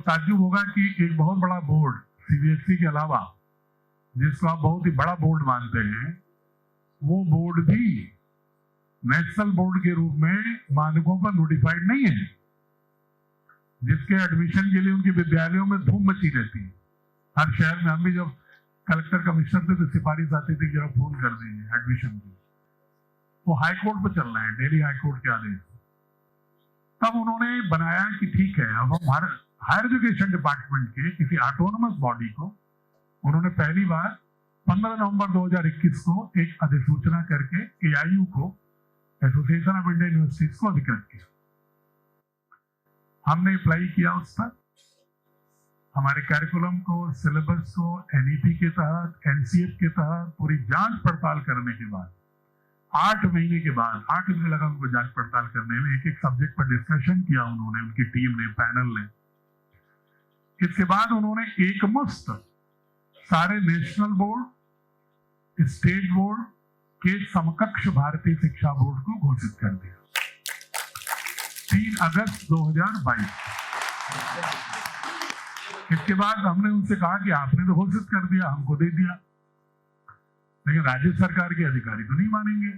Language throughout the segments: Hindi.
ताज्जुब होगा कि एक बहुत बड़ा बोर्ड सीबीएसई के अलावा, जिसको आप बहुत ही बड़ा बोर्ड मानते हैं, वो बोर्ड भी नेशनल बोर्ड के रूप में मानकों पर नोटिफाइड नहीं है, जिसके एडमिशन के लिए उनके विद्यालयों में धूम मची रहती है। हर शहर में हम भी जब कलेक्टर कमिश्नर थे तो सिफारिश आती थी कि आप फोन कर दीजिए एडमिशन की। वो हाई कोर्ट पर चल रहे हैं, दिल्ली हाई कोर्ट के आदेश। तब उन्होंने बनाया कि ठीक है, अब हम हायर एजुकेशन डिपार्टमेंट के किसी ऑटोनोमस बॉडी को उन्होंने पहली बार 15 नवंबर 2021 को एक अधिसूचना करके एआईयू को, एसोसिएशन ऑफ इंडियन यूनिवर्सिटीज को अधिकृत किया। हमने अप्लाई किया उस पर, हमारे कैरिकुलम को, सिलेबस को एनईपी के तहत, एनसीएफ के तहत पूरी जांच पड़ताल करने के बाद 8 महीने के बाद 8 महीने लगा उनको जांच पड़ताल करने में। एक एक सब्जेक्ट पर डिस्कशन किया उन्होंने, उनकी टीम ने, पैनल ने। इसके बाद उन्होंने एकमुश्त सारे नेशनल बोर्ड, स्टेट बोर्ड के समकक्ष भारतीय शिक्षा बोर्ड को घोषित कर दिया 3 अगस्त 2022। इसके बाद हमने उनसे कहा कि आपने तो घोषित कर दिया, हमको दे दिया, लेकिन राज्य सरकार के अधिकारी तो नहीं मानेंगे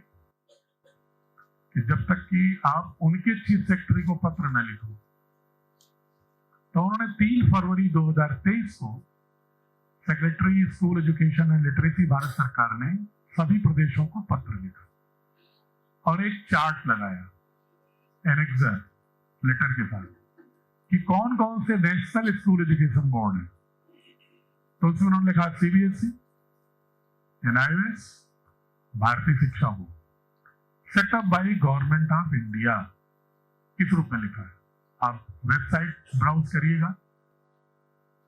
कि जब तक कि आप उनके चीफ सेक्रेटरी को पत्र न लिखो। तो उन्होंने 3 फरवरी 2023 को secretary school education and literacy Bharat सरकार ने सभी प्रदेशों को पत्र लिखा और एक चार्ट लगाया एनेक्सर लेटर के साथ कि कौन कौन से नेशनल स्कूल एजुकेशन बोर्ड है। तो उसमें उन्होंने लिखा सीबीएसई, एनआईओएस, भारतीय शिक्षा board, setup by government of India, किस रूप में लिखा है। आप वेबसाइट ब्राउज करिएगा,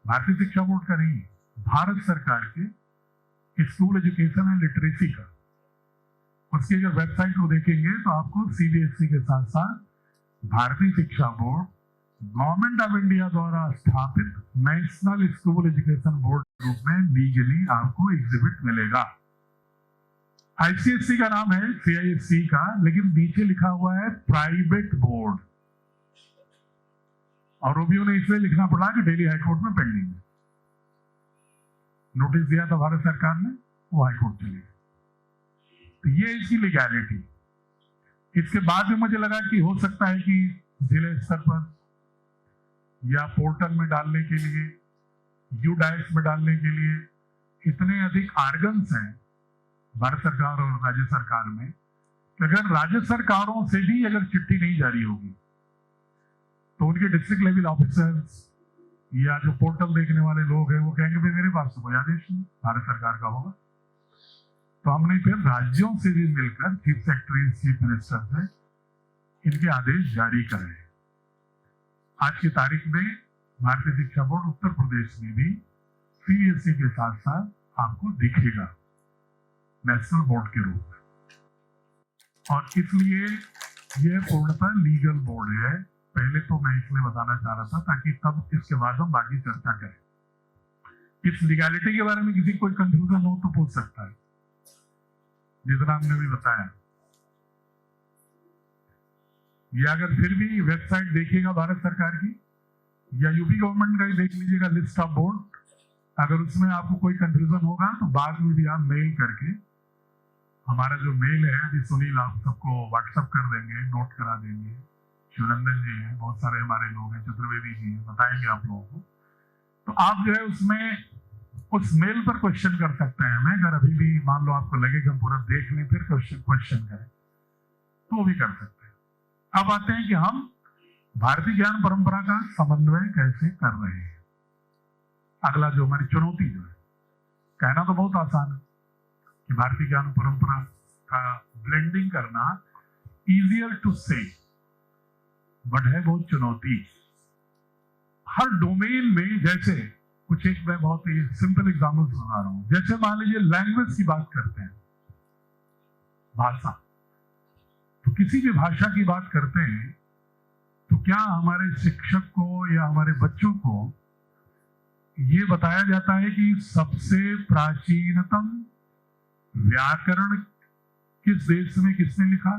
भारतीय शिक्षा बोर्ड का नहीं, भारत सरकार के स्कूल एजुकेशन एंड लिटरेसी का। उसकी अगर वेबसाइट को देखेंगे तो आपको सीबीएसई के साथ साथ भारतीय शिक्षा बोर्ड, गवर्नमेंट ऑफ इंडिया द्वारा स्थापित नेशनल स्कूल एजुकेशन बोर्ड के रूप में लीगली आपको एग्जिबिट मिलेगा। आईसीएसई का नाम है सीआईएससी का, लेकिन नीचे लिखा हुआ है प्राइवेट बोर्ड, और वो भी उन्हें इसलिए लिखना पड़ा कि दिल्ली हाईकोर्ट में पेंडिंग है। नोटिस दिया था भारत सरकार ने, वो हाईकोर्ट चली गई। तो ये इसकी लीगैलिटी। इसके बाद भी मुझे लगा कि हो सकता है कि जिले स्तर पर या पोर्टल में डालने के लिए, यूडाइस में डालने के लिए इतने अधिक आर्गन्स हैं भारत सरकार और राज्य सरकार में कि अगर राज्य सरकारों से भी अगर चिट्ठी नहीं जारी होगी तो उनके डिस्ट्रिक्ट लेवल ऑफिसर्स या जो पोर्टल देखने वाले लोग हैं वो कहेंगे भाई मेरे पास तो कोई आदेश नहीं, भारत सरकार का होगा। तो हमने फिर राज्यों से भी मिलकर चीफ सेक्रेटरी, चीफ मिनिस्टर से इनके आदेश जारी करे। आज की तारीख में भारतीय शिक्षा बोर्ड उत्तर प्रदेश में भी सीबीएसई के साथ साथ आपको दिखेगा नेशनल बोर्ड के रूप में, और इसलिए यह पूर्णतः लीगल बोर्ड है। पहले तो मैं इसलिए बताना चाह रहा था ताकि तब इसके बाद हम बाकी चर्चा करें। इस लीगैलिटी के बारे में किसी कोई कंफ्यूजन हो तो पूछ सकता है, जितना हमने भी बताया। या अगर फिर भी वेबसाइट देखिएगा भारत सरकार की या यूपी गवर्नमेंट का ही देख लीजिएगा लिस्ट ऑफ बोर्ड, अगर उसमें आपको कोई कंफ्यूजन होगा तो बाद में भी आप मेल करके, हमारा जो मेल है अभी सुनील आप सबको व्हाट्सएप कर देंगे, नोट करा देंगे। शिवनंदन जी हैं, बहुत सारे हमारे लोग हैं, चतुर्वेदी जी हैं, बताएंगे आप लोगों को। तो आप जो है उसमें उस मेल पर क्वेश्चन कर सकते हैं हमें। अगर अभी भी मान लो आपको लगे कि हम पूरा देख लें फिर क्वेश्चन करें तो वो भी कर सकते हैं। अब आते हैं कि हम भारतीय ज्ञान परंपरा का समन्वय कैसे कर रहे हैं। अगला जो हमारी चुनौती जो है, कहना तो बहुत आसान है कि भारतीय ज्ञान परंपरा का ब्लेंडिंग करना इजियर टू से, बट है बहुत चुनौती। हर डोमेन में, जैसे कुछ एक मैं बहुत ही सिंपल एग्जाम्पल बता रहा हूं, जैसे मान लीजिए लैंग्वेज की बात करते हैं, भाषा, तो किसी भी भाषा की बात करते हैं तो क्या हमारे शिक्षक को या हमारे बच्चों को ये बताया जाता है कि सबसे प्राचीनतम व्याकरण किस देश में किसने लिखा?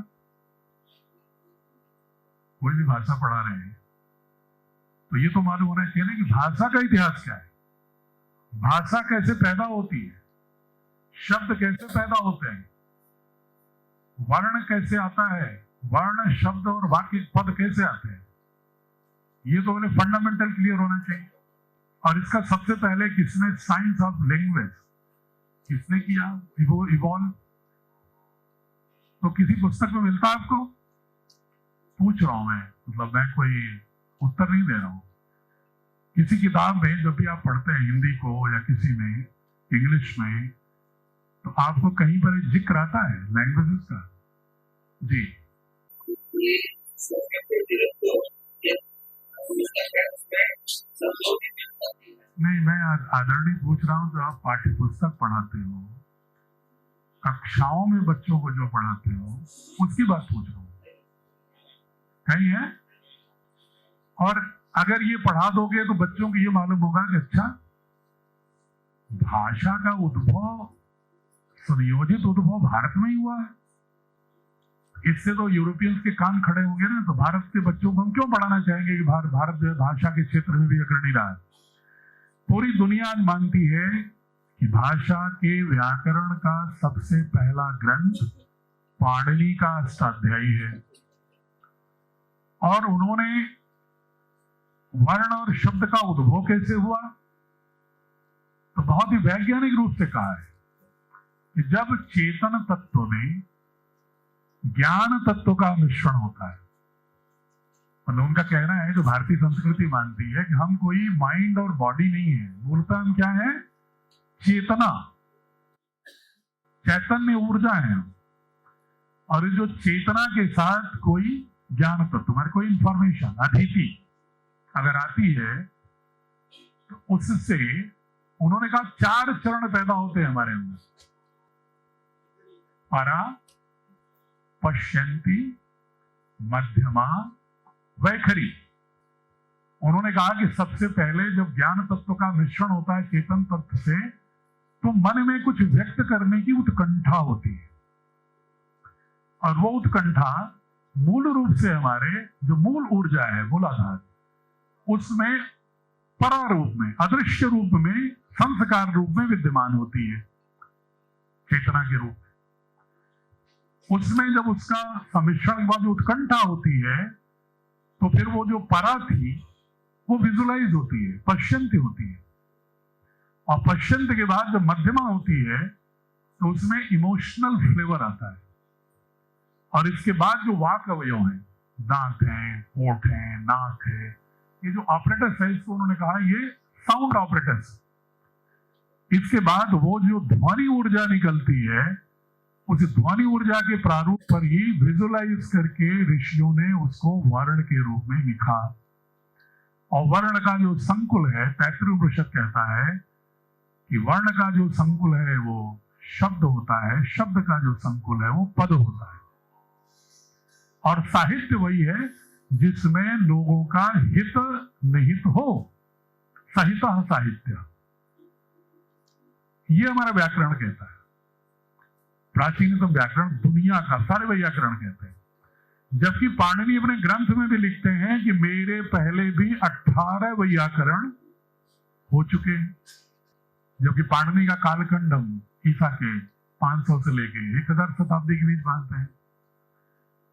कोई भी भाषा पढ़ा रहे हैं तो ये तो मालूम होना चाहिए ना कि भाषा का इतिहास क्या है, भाषा कैसे पैदा होती है, शब्द कैसे पैदा होते हैं, वर्ण कैसे आता है, वर्ण शब्द और वाक्य पद कैसे आते हैं, ये तो पहले फंडामेंटल क्लियर होना चाहिए। और इसका सबसे पहले किसने साइंस ऑफ लैंग्वेज किसने किया इवॉल्व, तो किसी पुस्तक में मिलता है आपको? पूछ रहा हूं मैं, मतलब मैं कोई उत्तर नहीं दे रहा हूं। किसी किताब में जब भी आप पढ़ते हैं हिंदी को या किसी में इंग्लिश में, तो आपको कहीं पर एक जिक्र आता है लैंग्वेजेस का? जी नहीं, मैं आदरणीय पूछ रहा हूं, जो आप पाठ्य पुस्तक पढ़ाते हो, कक्षाओं में बच्चों को जो पढ़ाते हो, उसकी बात पूछ रहा हूं, कहीं है? और अगर ये पढ़ा दोगे तो बच्चों को ये मालूम होगा कि अच्छा, भाषा का उद्भव, सुनियोजित उद्भव भारत में ही हुआ है। इससे तो यूरोपियंस के कान खड़े होंगे ना, तो भारत के बच्चों को हम क्यों पढ़ाना चाहेंगे कि भारत जो है भाषा के क्षेत्र में भी अग्रणी रहा है। पूरी दुनिया मानती है कि भाषा के व्याकरण का सबसे पहला ग्रंथ पाणिनि का अष्टाध्यायी है, और उन्होंने वर्ण और शब्द का उद्भव कैसे हुआ, तो बहुत ही वैज्ञानिक रूप से कहा है कि जब चेतन तत्व में ज्ञान तत्व का मिश्रण होता है, मतलब उनका कहना है, जो भारतीय संस्कृति मानती है कि हम कोई माइंड और बॉडी नहीं है, मूलतः हम क्या है? चेतना, चैतन्य ऊर्जा है। और जो चेतना के साथ कोई ज्ञान तत्व, हमारे कोई इंफॉर्मेशन अतिथि अगर आती है, तो उससे उन्होंने कहा 4 चरण पैदा होते हैं हमारे अंदर, परा, पश्यंती, मध्यमा, वैखरी। उन्होंने कहा कि सबसे पहले जब ज्ञान तत्व का मिश्रण होता है चेतन तत्व से, तो मन में कुछ व्यक्त करने की उत्कंठा होती है, और वो उत्कंठा मूल रूप से हमारे जो मूल ऊर्जा है, मूलाधार, उसमें परा रूप में, अदृश्य रूप में, संस्कार रूप में विद्यमान होती है, चेतना के रूप में। उसमें जब उसका सम्मिश्रण के बाद जो उत्कंठा होती है, तो फिर वो जो परा थी वो विजुलाइज होती है, पश्यंती होती है, और पश्यंत के बाद जब मध्यमा होती है, तो उसमें इमोशनल फ्लेवर आता है। और इसके बाद जो वाक अवयव है, दांत है, होंठ है, नाक है, ये जो ऑपरेटर्स है, इसको उन्होंने कहा ये साउंड ऑपरेटर्स। इसके बाद वो जो ध्वनि ऊर्जा निकलती है, उस ध्वनि ऊर्जा के प्रारूप पर ही विजुलाइज करके ऋषियों ने उसको वर्ण के रूप में लिखा। और वर्ण का जो संकुल है, तैत्तिरीय उपनिषद कहता है कि वर्ण का जो संकुल है वो शब्द होता है, शब्द का जो संकुल है वो पद होता है, और साहित्य वही है जिसमें लोगों का हित निहित हो, सहितः साहित्य, ये हमारा व्याकरण कहता है। प्राचीनतम व्याकरण दुनिया का सारे व्याकरण कहते हैं, जबकि पाणिनि अपने ग्रंथ में भी लिखते हैं कि मेरे पहले भी 18 व्याकरण हो चुके हैं। जबकि पाणिनि का कालखंड हम ईसा के 500 से लेके 1000 शताब्दी के बीच मानते हैं।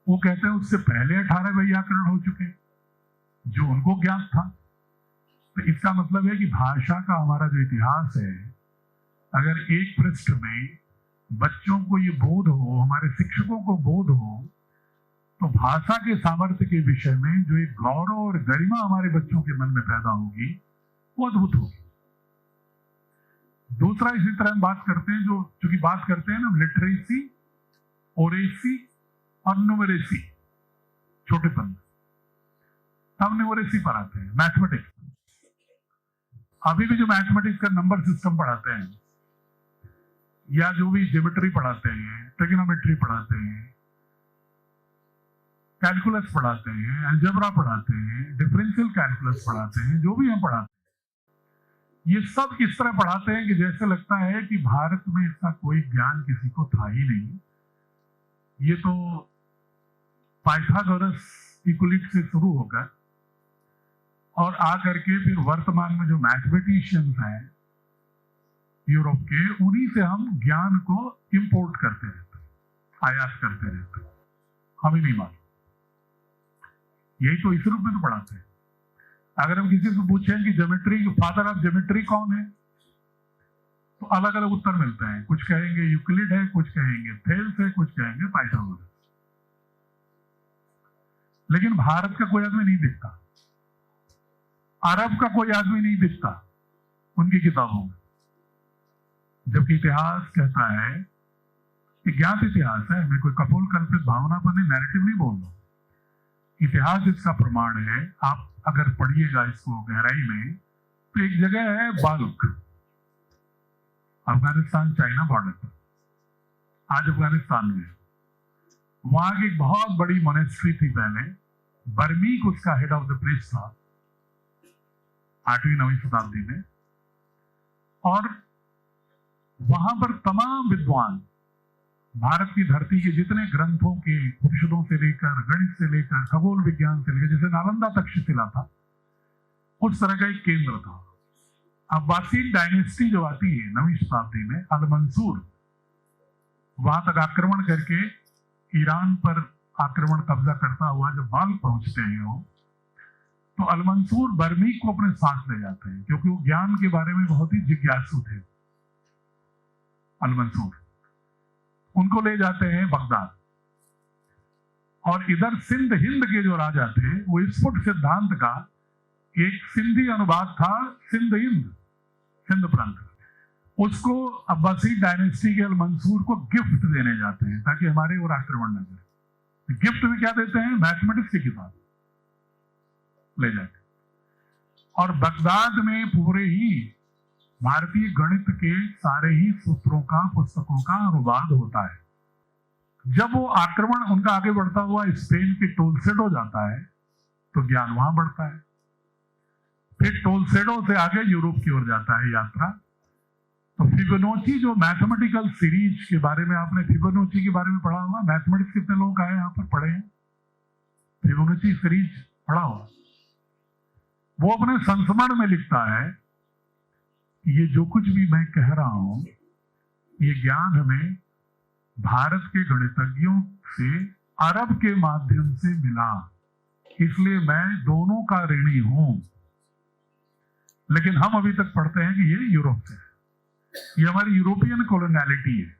वो कहते हैं उससे पहले 18 व्याकरण हो चुके जो उनको ज्ञात था। तो इसका मतलब है कि भाषा का हमारा जो इतिहास है, अगर एक पृष्ठ में बच्चों को ये बोध हो, हमारे शिक्षकों को बोध हो, तो भाषा के सामर्थ्य के विषय में जो एक गौरव और गरिमा हमारे बच्चों के मन में पैदा होगी, वो अद्भुत होगी। दूसरा, इसी तरह हम बात करते हैं, जो चूंकि बात करते हैं ना लिटरेसी, ओरेसी और न्यूमरेसी, छोटेपन, तब न्यूमरेसी पर आते हैं, मैथमेटिक्स। अभी भी जो मैथमेटिक्स का नंबर सिस्टम पढ़ाते हैं, या जो भी ज्योमेट्री पढ़ाते हैं, ट्रिग्नोमेट्री पढ़ाते हैं, कैलकुलस पढ़ाते हैं, अलजेब्रा पढ़ाते हैं, डिफरेंशियल कैलकुलस पढ़ाते हैं, जो भी हम पढ़ाते हैं, ये सब इस तरह पढ़ाते हैं कि जैसे लगता है कि भारत में इसका कोई ज्ञान किसी को था ही नहीं। ये तो पाइथागोरस, यूक्लिड से शुरू होकर और आकर के फिर वर्तमान में जो मैथमेटिशियंस हैं यूरोप के, उन्हीं से हम ज्ञान को इंपोर्ट करते रहते, आयात करते रहते, हमें नहीं मालूम। यही तो इस रूप में तो पढ़ाते हैं। अगर हम किसी से पूछें कि ज्योमेट्री, फादर ऑफ ज्योमेट्री कौन है, तो अलग अलग उत्तर मिलते हैं। कुछ कहेंगे यूक्लिड है, कुछ कहेंगे थेल्स है, कुछ कहेंगे पाइथागोरस। लेकिन भारत का कोई आदमी नहीं दिखता, अरब का कोई आदमी नहीं दिखता उनकी किताबों में। जबकि इतिहास कहता है कि ज्ञात इतिहास है, मैं कोई कपोल कल्पित भावना पर नहीं, नैरेटिव नहीं बोल रहा, इतिहास इसका प्रमाण है। आप अगर पढ़िएगा इसको गहराई में, तो एक जगह है बाल्क, अफगानिस्तान चाइना बॉर्डर पर, आज अफगानिस्तान में। वहां की एक बहुत बड़ी मोनेस्ट्री थी पहले, बर्मीक उसका हेड ऑफ द प्रीस्ट था 8वीं-9वीं शताब्दी में। और वहां पर तमाम विद्वान, भारत की धरती के जितने ग्रंथों के, उपनिषदों से लेकर, गणित से लेकर, खगोल विज्ञान से लेकर, जैसे नालंदा तक्षशिला था, उस तरह का एक केंद्र था। अब्बासीद डायनेस्टी जो आती है 9वीं शताब्दी में, अल-मंसूर वहां तक आक्रमण करके ईरान पर आक्रमण कब्जा करता हुआ जब बाल्क पहुंचते हैं वो, तो अल-मंसूर बर्मीक को अपने साथ ले जाते हैं, क्योंकि वो ज्ञान के बारे में बहुत ही जिज्ञासु थे। अल-मंसूर उनको ले जाते हैं बगदाद, और इधर सिंध हिंद के जो राजा थे, वो स्फुट सिद्धांत का एक सिंधी अनुवाद था, सिंध हिंद, सिंध प्रांत, उसको अब्बासीद डायनेस्टी के अल-मंसूर को गिफ्ट देने जाते हैं ताकि हमारे और आक्रमण न करें। गिफ्ट में क्या देते हैं? मैथमेटिक्स की किताब ले जाते, और बगदाद में पूरे ही भारतीय गणित के सारे ही सूत्रों का, पुस्तकों का अनुवाद होता है। जब वो आक्रमण उनका आगे बढ़ता हुआ स्पेन के टोलसेडो जाता है, तो ज्ञान वहां बढ़ता है। फिर टोलसेडो से आगे यूरोप की ओर जाता है यात्रा। तो फिबोनाची जो मैथमेटिकल सीरीज के बारे में, आपने फिबोनाची के बारे में पढ़ा होगा, मैथमेटिक्स कितने लोग आए यहाँ पर पढ़े हैं? फिबोनाची सीरीज पढ़ा होगा। वो अपने संस्मरण में लिखता है, ये जो कुछ भी मैं कह रहा हूं, ये ज्ञान हमें भारत के गणितज्ञों से अरब के माध्यम से मिला, इसलिए मैं दोनों का ऋणी हूं। लेकिन हम अभी तक पढ़ते हैं कि ये यूरोप से है, ये हमारी यूरोपियन कॉलोनियलिटी है,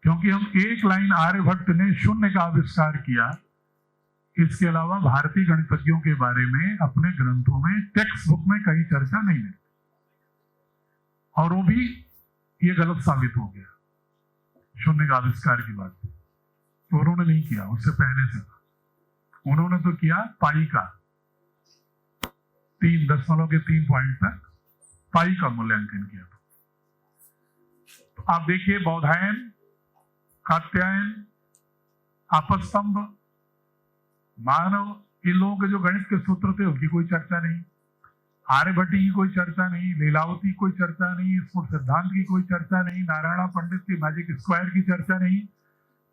क्योंकि हम एक लाइन आर्यभट्ट ने शून्य का आविष्कार किया, इसके अलावा भारतीय गणितज्ञों के बारे में अपने ग्रंथों में, टेक्स्ट बुक में कहीं चर्चा नहीं मिलती। और वो भी ये गलत साबित हो गया, शून्य का आविष्कार की बात तो उन्होंने नहीं किया, उससे पहले से था। उन्होंने तो किया पाई का, 3.3 पॉइंट तक पाई का मूल्यांकन किया था। तो आप देखिए, बौधायन, कात्यायन, आपस्तंभ, मानव, इन लोगों के जो गणित के सूत्र थे उनकी कोई चर्चा नहीं, आर्यभट्टी की कोई चर्चा नहीं, लीलावती की कोई चर्चा नहीं, स्फुट सिद्धांत की कोई चर्चा नहीं, नारायण पंडित की मैजिक स्क्वायर की चर्चा नहीं,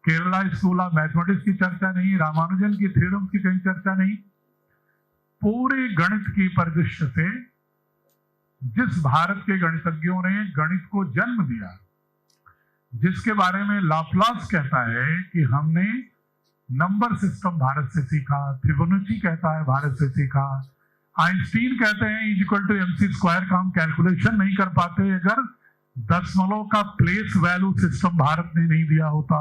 केरला स्कूल ऑफ मैथमेटिक्स की चर्चा नहीं, रामानुजन की थ्योरम्स की कहीं चर्चा नहीं। पूरे गणित की परिदृश्य से जिस भारत के गणितज्ञों ने गणित को जन्म दिया, जिसके बारे में लाप्लास कहता है कि हमने नंबर सिस्टम भारत से सीखा, फिबोनाची कहता है भारत से सीखा, आइंस्टीन कहते हैं इक्वल टू MC स्क्वायर का हम कैलकुलेशन नहीं कर पाते अगर दशमलव का प्लेस वैल्यू सिस्टम भारत ने नहीं दिया होता।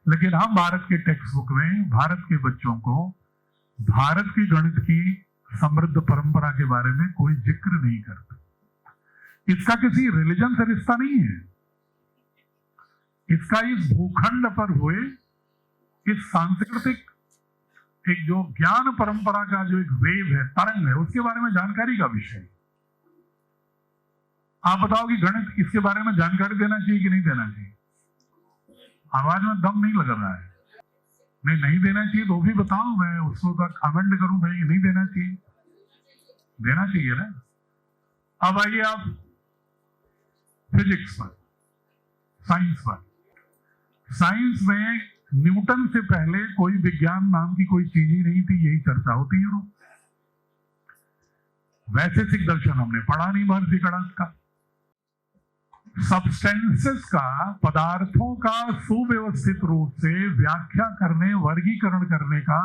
लेकिन हम भारत के टेक्स्ट बुक में भारत के बच्चों को भारत की गणित की समृद्ध परंपरा के बारे में कोई जिक्र नहीं करते। इसका किसी रिलीजन से रिश्ता नहीं है, इसका इस भूखंड पर हुए इस सांस्कृतिक एक जो ज्ञान परंपरा का जो एक वेव है, तरंग है, उसके बारे में जानकारी का विषय। आप बताओ कि गणित इसके बारे में जानकारी देना चाहिए कि नहीं देना चाहिए? आवाज में दम नहीं लग रहा है। नहीं देना चाहिए तो भी बताओ, मैं उसको कमेंट करूं भाई नहीं देना चाहिए, देना चाहिए ना। अब आइए आप फिजिक्स पर, साइंस पर। साइंस में न्यूटन से पहले कोई विज्ञान नाम की कोई चीज ही नहीं थी, यही चर्चा होती है। वैशेषिक दर्शन हमने पढ़ा नहीं महर्षि कणाद का। सब्सटेंसेस का, पदार्थों का सुव्यवस्थित रूप से व्याख्या करने, वर्गीकरण करने का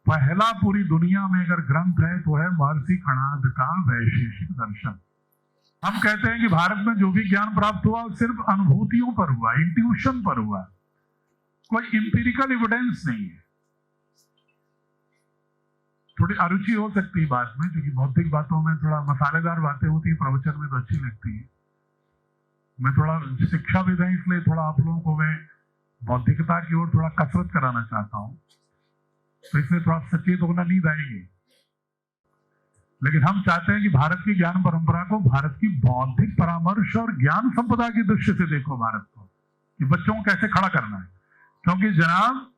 पहला पूरी दुनिया में अगर ग्रंथ है तो है महर्षि कणाद का वैशेषिक दर्शन। हम कहते हैं कि भारत में जो भी ज्ञान प्राप्त हुआ वो सिर्फ अनुभूतियों पर हुआ, इंट्यूशन पर हुआ, कोई इंपीरिकल एविडेंस नहीं है। थोड़ी अरुचि हो सकती है बात में, क्योंकि भौतिक बातों में थोड़ा मसालेदार बातें होती है, प्रवचन में तो अच्छी लगती है। मैं थोड़ा शिक्षाविद है, इसलिए थोड़ा आप लोगों को मैं बौद्धिकता की ओर थोड़ा कसरत कराना चाहता हूं, तो इसलिए थोड़ा सचेत होना नींद आएगी। लेकिन हम चाहते हैं कि भारत की ज्ञान परंपरा को भारत की बौद्धिक परामर्श और ज्ञान संपदा की दृष्टि से देखो भारत को, कि बच्चों को कैसे खड़ा करना है। क्योंकि जनाब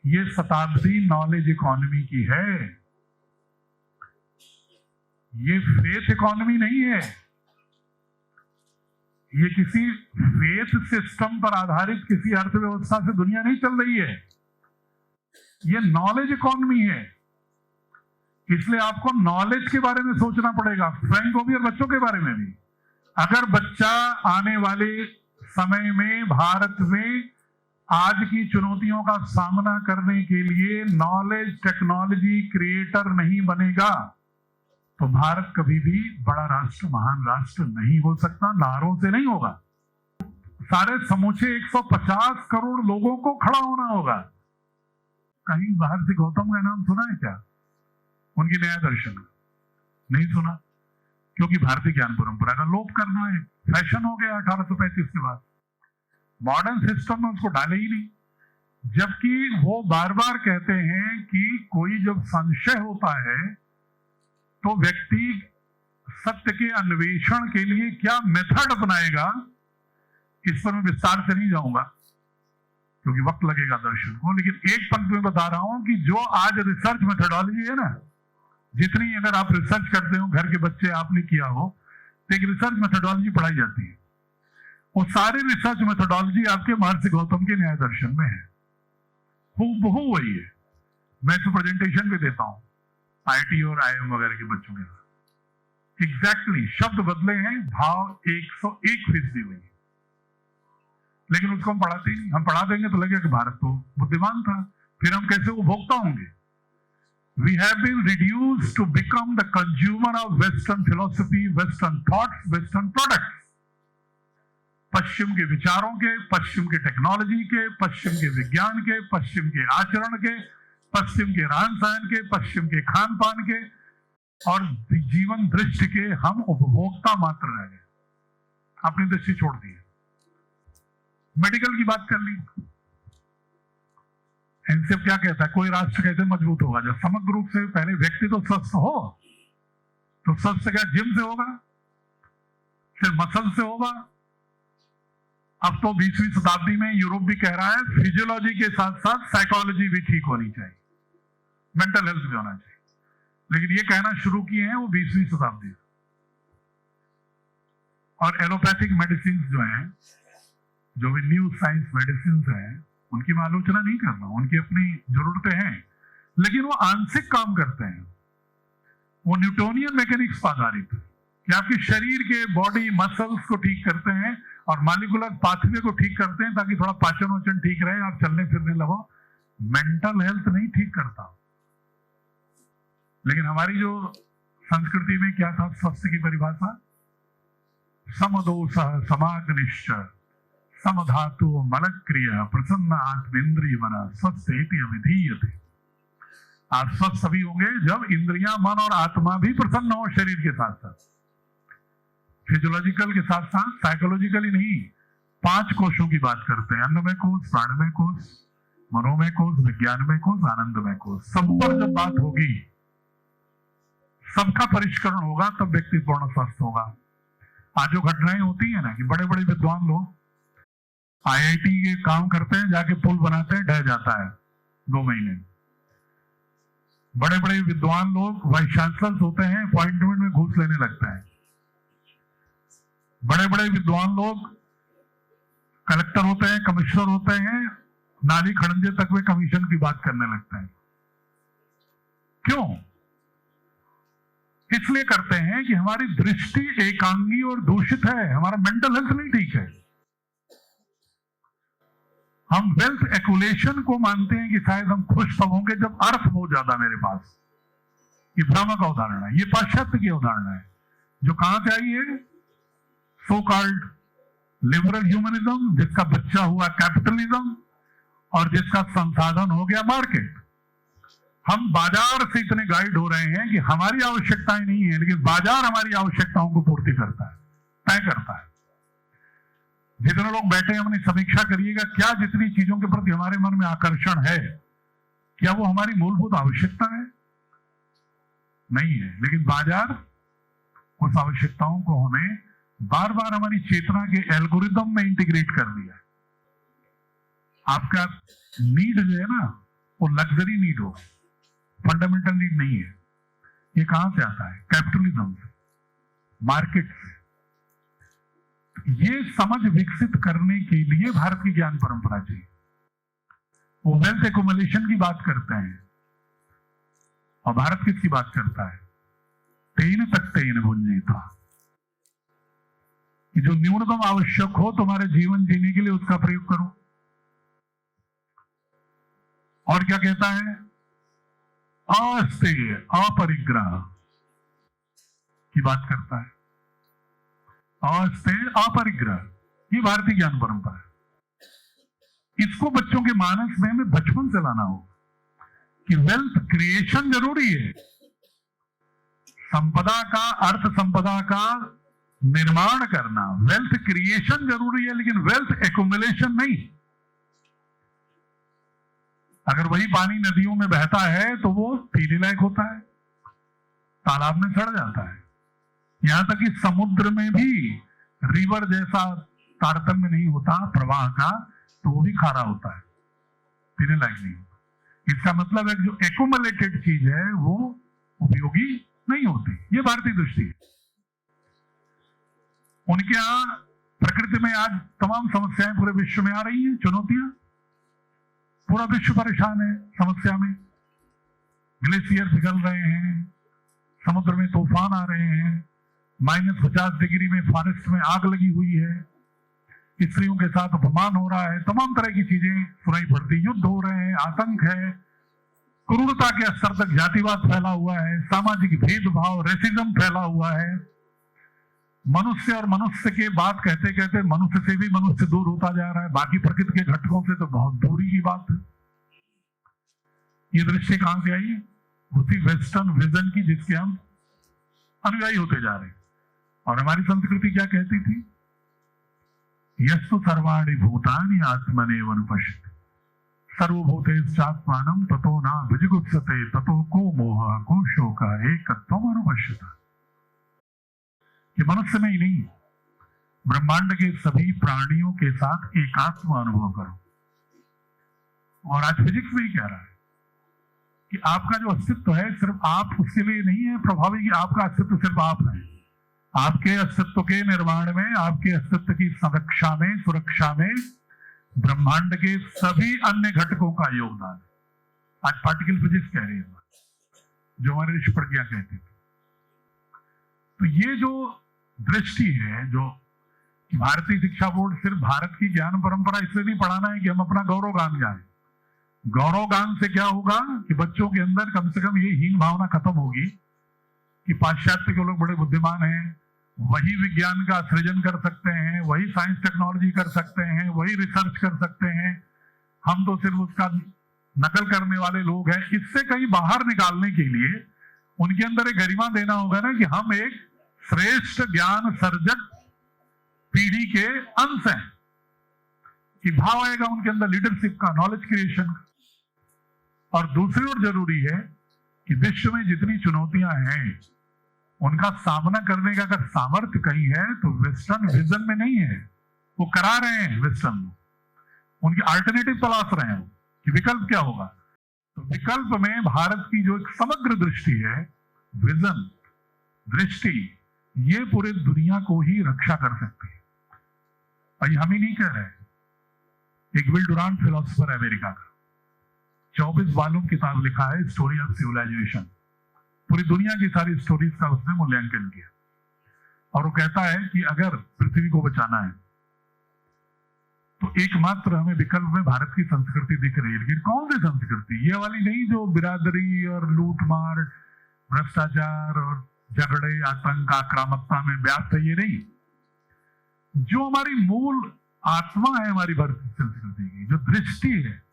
ये शताब्दी नॉलेज इकोनॉमी की है, ये फेथ इकोनॉमी नहीं है। ये किसी फेथ सिस्टम पर आधारित किसी अर्थव्यवस्था से दुनिया नहीं चल रही है, ये नॉलेज इकोनॉमी है। इसलिए आपको नॉलेज के बारे में सोचना पड़ेगा, फ्रेंड को भी और बच्चों के बारे में भी। अगर बच्चा आने वाले समय में भारत में आज की चुनौतियों का सामना करने के लिए नॉलेज टेक्नोलॉजी क्रिएटर नहीं बनेगा तो भारत कभी भी बड़ा राष्ट्र, महान राष्ट्र नहीं हो सकता, नारों से नहीं होगा। सारे समूचे 150 करोड़ लोगों को खड़ा होना होगा। कहीं महर्षि गौतम का नाम सुना है क्या? उनकी न्याय दर्शन नहीं सुना, क्योंकि भारतीय ज्ञान परंपरा का लोप करना है, फैशन हो गया 1835 के बाद। मॉडर्न सिस्टम में उसको डाले ही नहीं, जबकि वो बार बार कहते हैं कि कोई जब संशय होता है तो व्यक्ति सत्य के अन्वेषण के लिए क्या मेथड अपनाएगा, इस पर मैं विस्तार से नहीं जाऊंगा क्योंकि वक्त लगेगा दर्शन को। लेकिन एक पंक्ति में बता रहा हूं कि जो आज रिसर्च मेथोडोलॉजी है ना, जितनी अगर आप रिसर्च करते हो, घर के बच्चे आपने किया हो, तो एक रिसर्च मेथोडोलॉजी पढ़ाई जाती है, वो सारी रिसर्च मेथोडोलॉजी आपके महर्षि गौतम के न्याय दर्शन में है, हूबहू वही है। मैं इसको प्रेजेंटेशन भी देता हूं आईटी और आईएम वगैरह के बच्चों के साथ। एग्जैक्टली शब्द बदले हैं, भाव 101% हुई, लेकिन उसको हम पढ़ाते ही नहीं। हम पढ़ा देंगे तो लगेगा कि भारत तो बुद्धिमान था, फिर हम कैसे उपभोक्ता होंगे। We have been reduced to become the consumer of Western philosophy, Western thoughts, Western products. पश्चिम के विचारों के, पश्चिम के टेक्नोलॉजी के, पश्चिम के विज्ञान के, पश्चिम के आचरण के, पश्चिम के रहन सहन के, पश्चिम के खान पान के और जीवन दृष्टि के हम उपभोक्ता मात्र रह गए, अपनी दृष्टि छोड़ दी। मेडिकल की बात कर ली, एनसीएफ क्या कहता है, कोई राष्ट्र कैसे मजबूत होगा जब समग्र रूप से पहले व्यक्ति तो स्वस्थ हो। तो स्वस्थ क्या जिम से होगा, फिर मसल से होगा। अब तो 20वीं शताब्दी में यूरोप भी कह रहा है फिजियोलॉजी के साथ साथ साइकोलॉजी भी ठीक होनी चाहिए, मेंटल हेल्थ भी होना चाहिए। लेकिन ये कहना शुरू किए हैं वो 20वीं शताब्दी। और एलोपैथिक मेडिसिन जो हैं, जो भी न्यू साइंस मेडिसिन हैं, उनकी मैं आलोचना नहीं कर रहा हूं, उनकी अपनी जरूरतें हैं, लेकिन वो आंशिक काम करते हैं। वो न्यूटोनियन मैकेनिक्स पर आधारित है कि आपके शरीर के बॉडी मसल्स को ठीक करते हैं और मॉलिक्यूलर पाथवे को ठीक करते हैं ताकि थोड़ा पाचन वाचन ठीक रहे, आप चलने फिरने लगो। मेंटल हेल्थ नहीं ठीक करता। लेकिन हमारी जो संस्कृति में क्या था स्वास्थ्य की परिभाषा, समदोष समाग्निश्च समधातु मलक्रिया प्रसन्न आत्मेन्द्रिय मना स्वस्थ विधीयते। आप स्वस्थ सभी होंगे जब इंद्रियां, मन और आत्मा भी प्रसन्न हो शरीर के साथ साथ, फिजियोलॉजिकल के साथ साथ साइकोलॉजिकली नहीं। 5 कोशों की बात करते हैं, अन्नमय कोश, प्राणमय कोश, मनोमय कोश, विज्ञानमय कोश, आनंदमय कोश। सब पर जब बात होगी, सबका परिष्करण होगा, तब व्यक्ति पूर्ण स्वस्थ होगा। आज जो घटनाएं होती है ना कि बड़े बड़े विद्वान लोग आईआईटी के काम करते हैं, जाके पुल बनाते हैं, ढह जाता है 2 महीने। बड़े बड़े विद्वान लोग वाइस चांसलर होते हैं, अपॉइंटमेंट में घूस लेने लगते हैं। बड़े बड़े विद्वान लोग कलेक्टर होते हैं, कमिश्नर होते हैं, नाली खड़ंजे तक वे कमीशन की बात करने लगते हैं। क्यों? इसलिए करते हैं कि हमारी दृष्टि एकांगी और दूषित है, हमारा मेंटल हेल्थ नहीं ठीक है। हम वेल्थ एक्युमुलेशन को मानते हैं कि शायद हम खुश तब होंगे जब अर्थ बहुत ज्यादा मेरे पास। ये ब्रह्म का उदाहरण है, ये पाश्चात्य की उदाहरण है, जो कहां से आई है? सो कॉल्ड लिबरल ह्यूमनिज्म, जिसका बच्चा हुआ कैपिटलिज्म और जिसका संसाधन हो गया मार्केट। हम बाजार से इतने गाइड हो रहे हैं कि हमारी आवश्यकताएं नहीं है, लेकिन बाजार हमारी आवश्यकताओं को पूर्ति करता है, तय करता है। जितने लोग बैठे हैं, अपनी समीक्षा करिएगा, क्या जितनी चीजों के प्रति हमारे मन में आकर्षण है, क्या वो हमारी मूलभूत आवश्यकता है? नहीं है। लेकिन बाजार उस आवश्यकताओं को हमें बार बार हमारी चेतना के एल्गोरिदम में इंटीग्रेट कर दिया। आपका नीड जो है ना, वो लग्जरी नीड हो, फंडामेंटल नीड नहीं है। ये कहां से आता है? कैपिटलिज्म से, मार्केट से। ये समझ विकसित करने के लिए भारत की ज्ञान परंपरा चाहिए। वो वेल्थ एक्युमुलेशन की बात करते हैं, और भारत किसकी बात करता है? तेन तक तेन भुंजे था, कि जो न्यूनतम आवश्यक हो तुम्हारे जीवन जीने के लिए, उसका प्रयोग करो। और क्या कहता है? अस्तेय अपरिग्रह की बात करता है। अस्तेय अपरिग्रह, ये भारतीय ज्ञान परंपरा है। इसको बच्चों के मानस में बचपन से लाना होगा कि वेल्थ क्रिएशन जरूरी है, संपदा का, अर्थ संपदा का निर्माण करना, वेल्थ क्रिएशन जरूरी है, लेकिन वेल्थ एक्युमुलेशन नहीं। अगर वही पानी नदियों में बहता है तो वो पीने लायक होता है, तालाब में सड़ जाता है। यहां तक कि समुद्र में भी रिवर जैसा तारतम्य नहीं होता प्रवाह का, तो वो भी खारा होता है, पीने लायक नहीं होता। इसका मतलब है कि जो एक्युमुलेटेड चीज है वो उपयोगी नहीं होती। ये भारतीय दृष्टि है। उनके यहां प्रकृति में आज तमाम समस्याएं पूरे विश्व में आ रही हैं, चुनौतियां। पूरा विश्व परेशान है समस्या में। ग्लेशियर पिघल रहे हैं, समुद्र में तूफान आ रहे हैं, -50 डिग्री में फॉरेस्ट में आग लगी हुई है, स्त्रियों के साथ अपमान हो रहा है, तमाम तरह की चीजें सुनाई पड़ती, युद्ध हो रहे हैं, आतंक है, क्रूरता के स्तर तक जातिवाद फैला हुआ है, सामाजिक भेदभाव, रेसिज्म फैला हुआ है। मनुष्य और मनुष्य के बात कहते कहते मनुष्य से भी मनुष्य दूर होता जा रहा है, बाकी प्रकृति के घटकों से तो बहुत दूरी की बात है। ये दृश्य कहां से आई है? उसी वेस्टर्न विजन की, जिसके हम अनुयायी होते जा रहे हैं। और हमारी संस्कृति क्या कहती थी? यस्तु सर्वाणि भूतानि आत्मनेव अनुपश्यति, सर्वभूतेश्चात्मानं ततो न विजिगुप्सते, ततो को मोहः को शोकः एकत्वम् अनुपश्यति। कि मनुष्य में ही नहीं, ब्रह्मांड के सभी प्राणियों के साथ एकात्म अनुभव करो। और आज फिजिक्स में ही कह रहा है कि आपका जो अस्तित्व है सिर्फ आप उसके लिए नहीं है प्रभावी, कि आपका अस्तित्व सिर्फ आप है। आपके अस्तित्व के निर्माण में, आपके अस्तित्व की संरक्षा में, सुरक्षा में ब्रह्मांड के सभी अन्य घटकों का योगदान है। आज पार्टिकल फिजिक्स कह रही है, जो हमारे ऋषि प्रज्ञा कहते थे। तो ये जो दृष्टि है, जो भारतीय शिक्षा बोर्ड सिर्फ भारत की ज्ञान परंपरा इसलिए नहीं पढ़ाना है कि हम अपना गौरव गान गाएं। गौरव गान से क्या होगा कि बच्चों के अंदर कम से कम ये हीन भावना खत्म होगी कि पाश्चात्य के लोग बड़े बुद्धिमान हैं, वही विज्ञान का सृजन कर सकते हैं, वही साइंस टेक्नोलॉजी कर सकते हैं, वही रिसर्च कर सकते हैं, हम तो सिर्फ उसका नकल करने वाले लोग हैं। इससे कहीं बाहर निकालने के लिए उनके अंदर एक गरिमा देना होगा ना कि हम एक श्रेष्ठ ज्ञान सर्जक पीढ़ी के अंश हैं, कि भाव आएगा उनके अंदर लीडरशिप का, नॉलेज क्रिएशन का। और दूसरी ओर जरूरी है कि विश्व में जितनी चुनौतियां हैं उनका सामना करने का अगर सामर्थ्य कहीं है तो वेस्टर्न विजन में नहीं है। वो करा रहे हैं वेस्टर्न, उनकी अल्टरनेटिव तलाश रहे हैं कि विकल्प क्या होगा। तो विकल्प में भारत की जो एक समग्र दृष्टि है, विजन, दृष्टि, ये पूरे दुनिया को ही रक्षा कर सकती है। और हम ही नहीं कह रहे, एक विल डुरांट फिलोसोफर अमेरिका का 24 वॉल्यूम किताब लिखा है, स्टोरी ऑफ सिविलाइजेशन। पूरी दुनिया की सारी स्टोरीज का उसने मूल्यांकन किया और वो कहता है कि अगर पृथ्वी को बचाना है तो एकमात्र हमें विकल्प में भारत की संस्कृति दिख रही है। लेकिन कौन सी संस्कृति? ये वाली नहीं जो बिरादरी और लूट मार, भ्रष्टाचार और झगड़े, आतंक, आक्रामकता में व्यस्त है, ये नहीं। जो हमारी मूल आत्मा है हमारी भारतीय संस्कृति की, जो दृष्टि है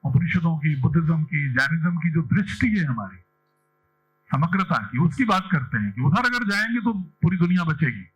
उपनिषदों की, बुद्धिज्म की, जैनिज्म की, जो दृष्टि है हमारी समग्रता की, उसकी बात करते हैं कि उधर अगर जाएंगे तो पूरी दुनिया बचेगी।